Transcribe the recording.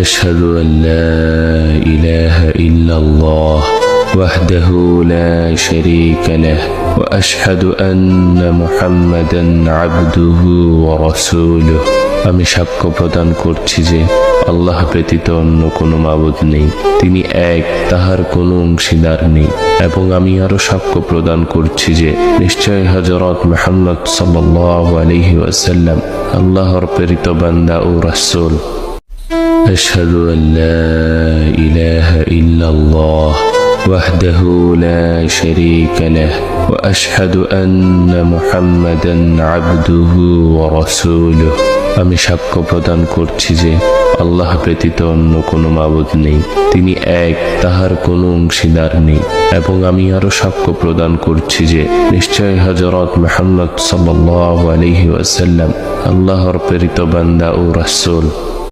أشهد أن لا إله إلا الله وحده لا شريك له وأشهد أن محمدا عبده ورسوله আমি সাক্ষ্য প্রদান করছি যে আল্লাহ ব্যতীত অন্য কোনো মাবুদ নেই, তিনি এক, তাহার কোনো অংশীদার নেই। এবং আমি আরো সাক্ষ্য প্রদান করছি যে নিশ্চয় হযরত মুহাম্মদ সাল্লাল্লাহু আলাইহি ওয়াসাল্লাম আল্লাহর প্রেরিত বান্দা ও রাসূল। আশহাদু আল লা ইলাহা ইল্লাল্লাহ وحده لا شريك له وأشهد أن محمدا عبده ورسوله আমি সাক্ষ্য প্রদান করছি যে আল্লাহ ব্যতীত অন্য কোনো মাবুদ নেই, তিনি এক, তাহার কোনো অংশীদার নেই। এবং আমি আরো সাক্ষ্য প্রদান করছি যে নিশ্চয় হযরত মুহাম্মদ সাল্লাল্লাহু আলাইহি ওয়াসাল্লাম আল্লাহর প্রেরিত বান্দা ও রাসূল।